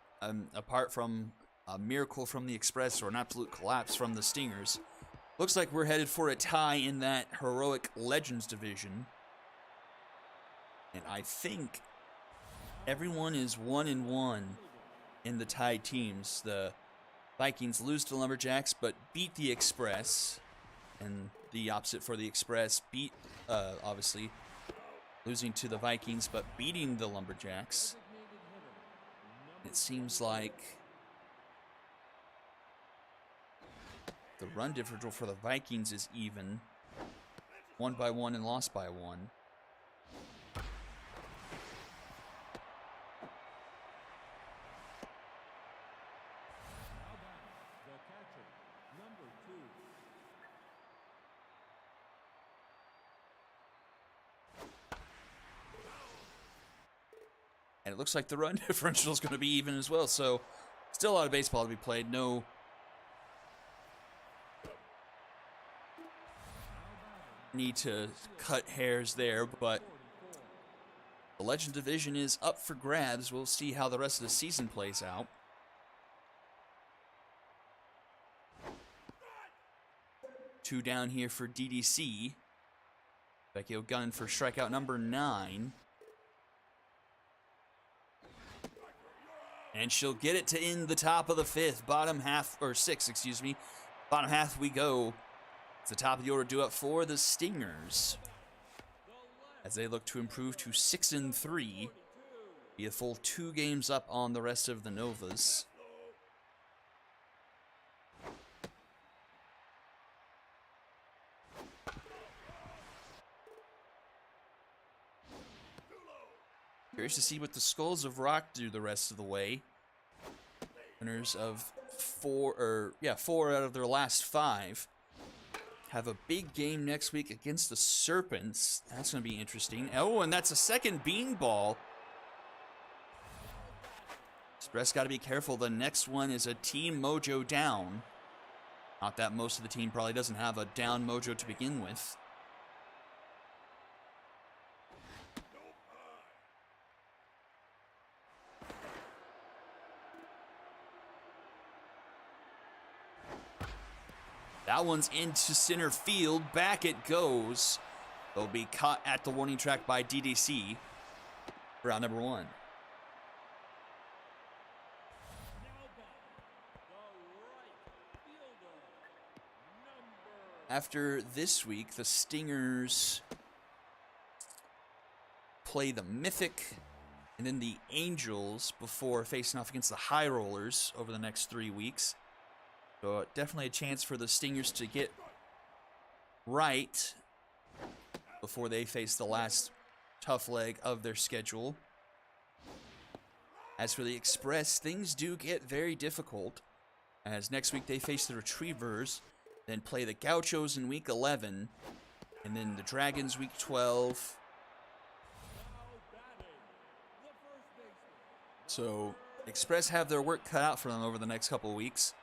S1: apart from a miracle from the Express or an absolute collapse from the Stingers, looks like we're headed for a tie in that Heroic Legends division. And I think everyone is 1-1 in the tied teams. The Vikings lose to Lumberjacks, but beat the Express. And the opposite for the Express. Obviously, losing to the Vikings, but beating the Lumberjacks. It seems like the run differential for the Vikings is even. Won by 1 and lost by 1. And it looks like the run differential is going to be even as well. So, still a lot of baseball to be played. No need to cut hairs there, but the Legend Division is up for grabs. We'll see how the rest of the season plays out. Two down here for DDC. Vecchio gunning for strikeout number 9. And she'll get it to end the top of the 5th. Bottom half, or 6th, excuse me. Bottom half we go. It's the top of the order due up for the Stingers, as they look to improve to 6-3. Be a full 2 games up on the rest of the Novas. Curious to see what the Skulls of Rock do the rest of the way. Winners of 4 out of their last 5. Have a big game next week against the Serpents. That's going to be interesting. Oh, and that's a second beanball. Express got to be careful. The next one is a team mojo down. Not that most of the team probably doesn't have a down mojo to begin with. That one's into center field. Back it goes. They'll be caught at the warning track by DDC. Round number 1. After this week, the Stingers play the Mythic and then the Angels before facing off against the High Rollers over the next 3 weeks. So definitely a chance for the Stingers to get right before they face the last tough leg of their schedule. As for the Express, things do get very difficult, as next week they face the Retrievers, then play the Gauchos in week 11, and then the Dragons week 12. So Express have their work cut out for them over the next couple of weeks.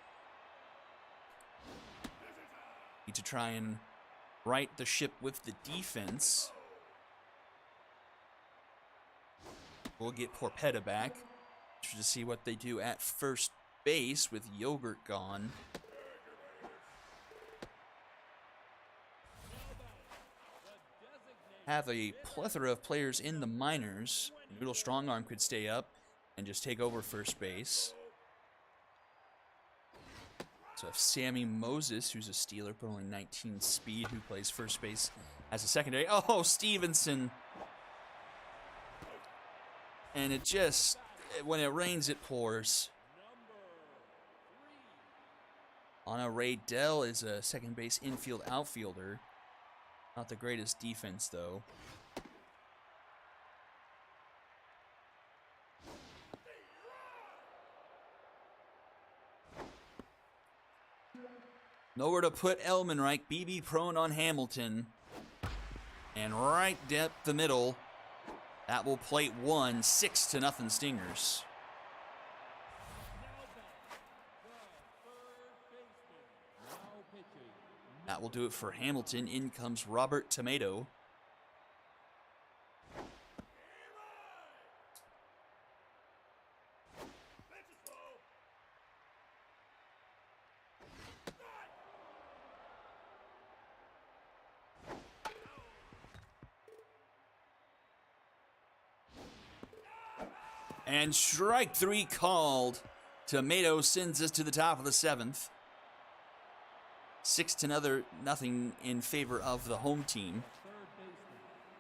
S1: Need to try and right the ship with the defense. We'll get Porpetta back to see what they do at first base with Yogurt gone. Have a plethora of players in the minors. Noodle Strongarm could stay up and just take over first base. So if Sammy Moses, who's a Steeler, but only 19 speed, who plays first base as a secondary. Oh, Stevenson. And it just, when it rains, it pours. Anna Ray Dell is a second base infield outfielder. Not the greatest defense, though. Nowhere to put Elmanreich. BB prone on Hamilton. And right depth the middle. That will plate 1, 6-0 Stingers. That will do it for Hamilton. In comes Robert Tomato. And strike 3 called. Tomato sends us to the top of the 7th. 6-0 in favor of the home team.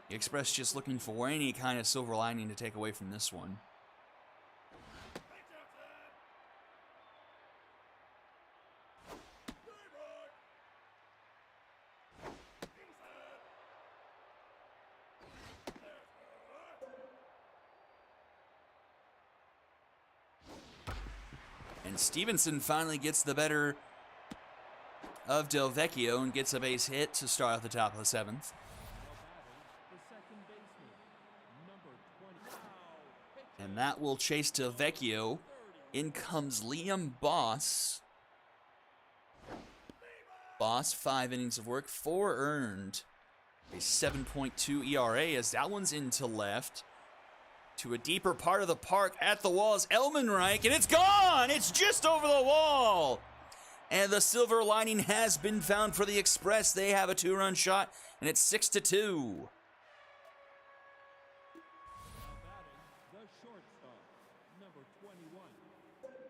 S1: The Express just looking for any kind of silver lining to take away from this one. And Stevenson finally gets the better of Del Vecchio and gets a base hit to start at the top of the 7th. And that will chase Del Vecchio. In comes Liam Boss. Boss, 5 innings of work, 4 earned. A 7.2 ERA as that one's into left. To a deeper part of the park at the wall is Elmenreich, and it's gone! It's just over the wall! And the silver lining has been found for the Express. They have a 2-run shot, and it's 6-2.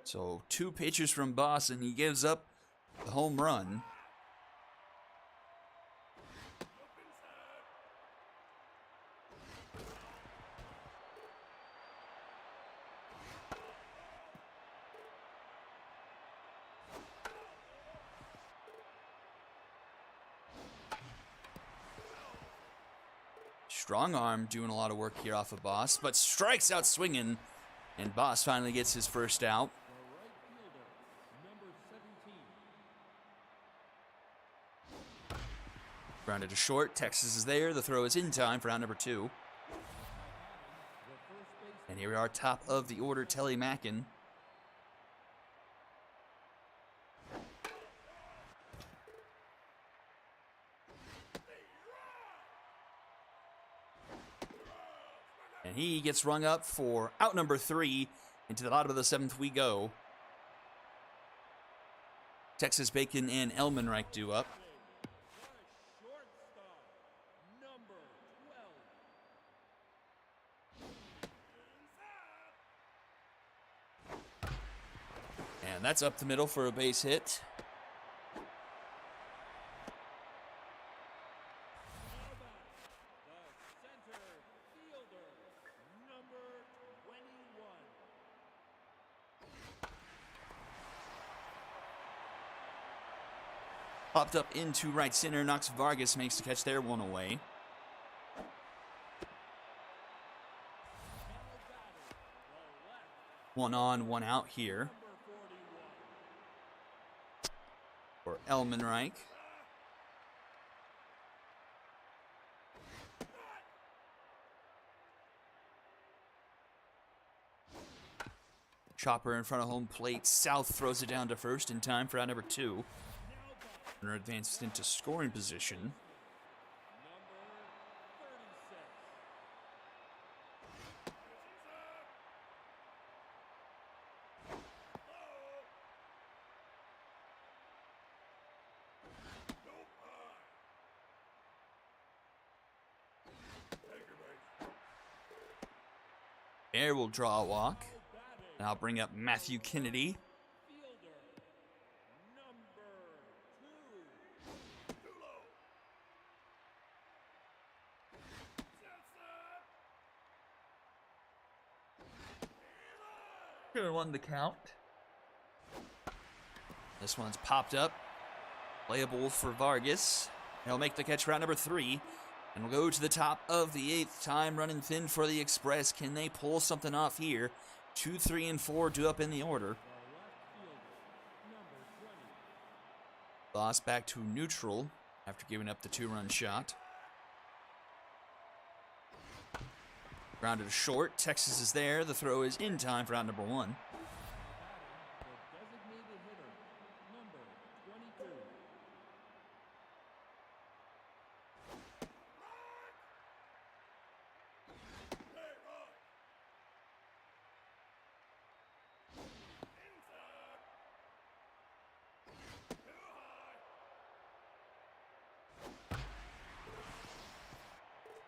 S1: So 2 pitches from Boss, and he gives up the home run. Strong arm doing a lot of work here off of Boss, but strikes out swinging, and Boss finally gets his first out. Grounded to short. Texas is there. The throw is in time for out number 2. And here we are, top of the order, Telly Mackin. And he gets rung up for out number 3. Into the bottom of the 7th we go. Texas Bacon and Elmenreich do up. And that's up the middle for a base hit. Popped up into right center. Knox Vargas makes the catch there, 1 away. One on, 1 out here for Elmenreich. Chopper in front of home plate. South throws it down to first in time for out number 2. Runner advances into scoring position. Bear will draw a walk. And I'll bring up Matthew Kennedy. Could have won the count. This one's popped up. Playable for Vargas. He'll make the catch round number 3. And we'll go to the top of the 8th. Time running thin for the Express. Can they pull something off here? 2, 3, and 4 due up in the order. Boss back to neutral after giving up the 2-run shot. Grounded to short. Texas is there. The throw is in time for out number 1.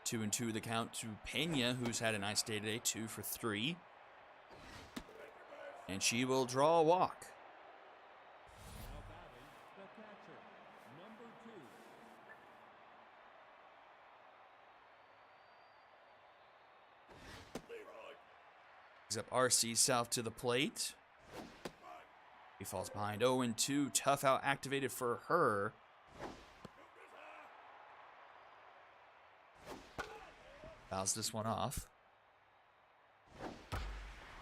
S1: 2-2 the count to Pena, who's had a nice day today, 2 for 3. And she will draw a walk. Brings up RC South to the plate. He falls behind 0-2. Tough out activated for her. Fouls this one off.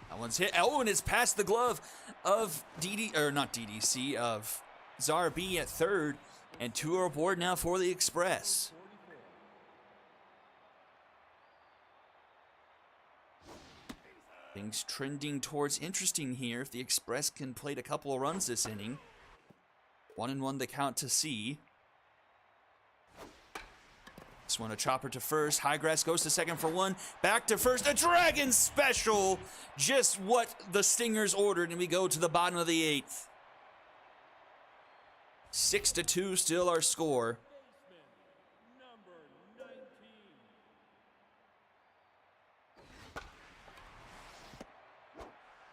S1: That one's hit. Oh, and it's past the glove of of Ssbl at third. And 2 are aboard now for the Express. Things trending towards interesting here if the Express can plate a couple of runs this inning. 1-1 the count to C. This one a chopper to first. Highgrass goes to second for 1. Back to first. A Dragon special. Just what the Stingers ordered. And we go to the bottom of the 8th. 6-2 still our score.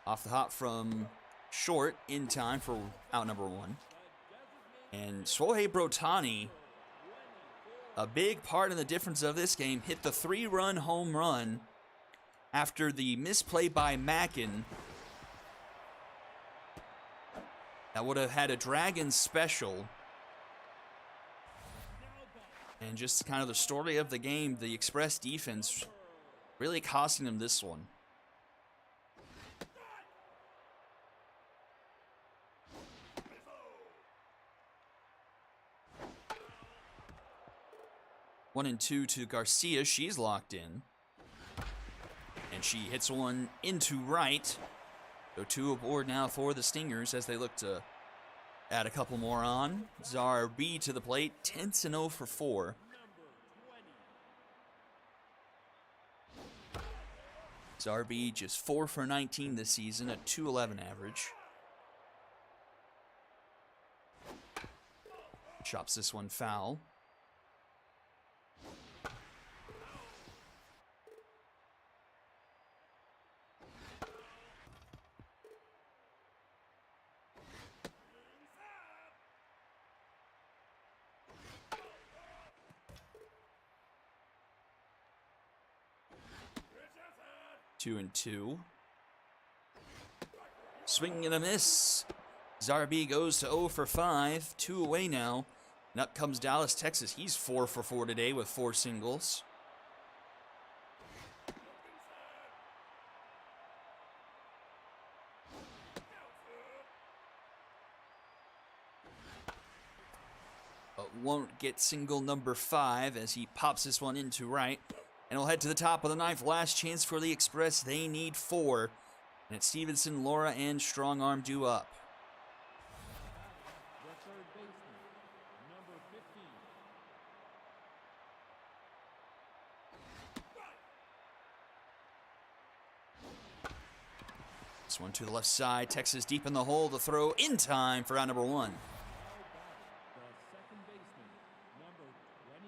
S1: Off the hop from short in time for out number 1. And Ssbl, a big part in the difference of this game, hit the 3-run home run after the misplay by Mackin. That would have had a Dragon special. And just kind of the story of the game, the Express defense really costing them this one. One and 2 to Garcia. She's locked in. And she hits one into right. So 2 aboard now for the Stingers as they look to add a couple more on. Ssbl to the plate. 10-0 for 4. Ssbl just 4 for 19 this season, a .211 average. Chops this one foul. Two and 2. Swinging and a miss. Ssbl goes to 0 for 5. 2 away now. And up comes Dallas, Texas. He's 4 for 4 today with 4 singles. But won't get single number 5 as he pops this one into right. And we'll head to the top of the 9th. Last chance for the Express. They need 4. And it's Stevenson, Laura, and Strong Arm due up.
S2: The third baseman, number 15.
S1: This one to the left side. Texas deep in the hole. The throw in time for out number 1.
S2: The second baseman, number 29.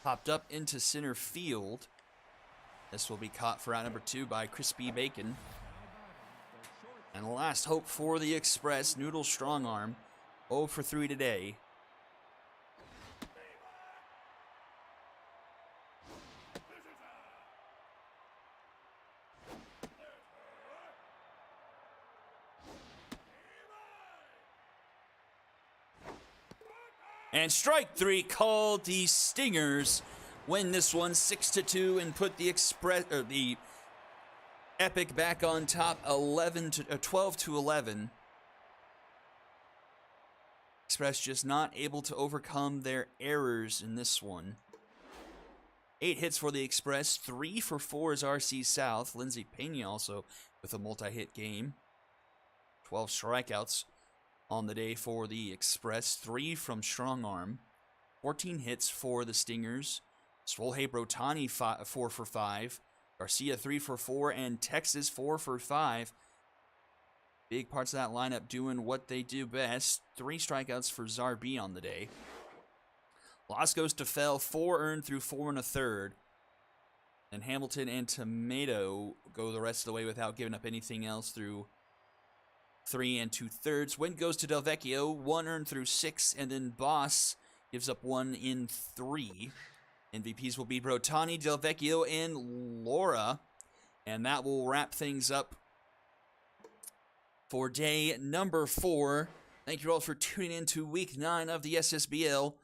S1: Popped up into center field. This will be caught for out number 2 by Crispy Bacon. And last hope for the Express, Noodle Strong Arm. 0 for 3 today. And strike 3 called. The Stingers win this one 6-2 and put the the Epic back on top 12-11. Express just not able to overcome their errors in this one. 8 hits for the Express, 3 for 4 is RC South. Lindsay Pena also with a multi-hit game. 12 strikeouts on the day for the Express, 3 from Strong Arm. 14 hits for the Stingers. Ssbl 4 for 5. Garcia 3 for 4, and Texas 4 for 5. Big parts of that lineup doing what they do best. 3 strikeouts for Ssbl on the day. Loss goes to Fell, 4 earned through 4 1/3. And Hamilton and Tomato go the rest of the way without giving up anything else through 3 2/3. Win goes to Del Vecchio, 1 earned through 6, and then Boss gives up 1 in 3. MVPs will be Brotani, Del Vecchio, and Laura. And that will wrap things up for day number 4. Thank you all for tuning in to week 9 of the SSBL.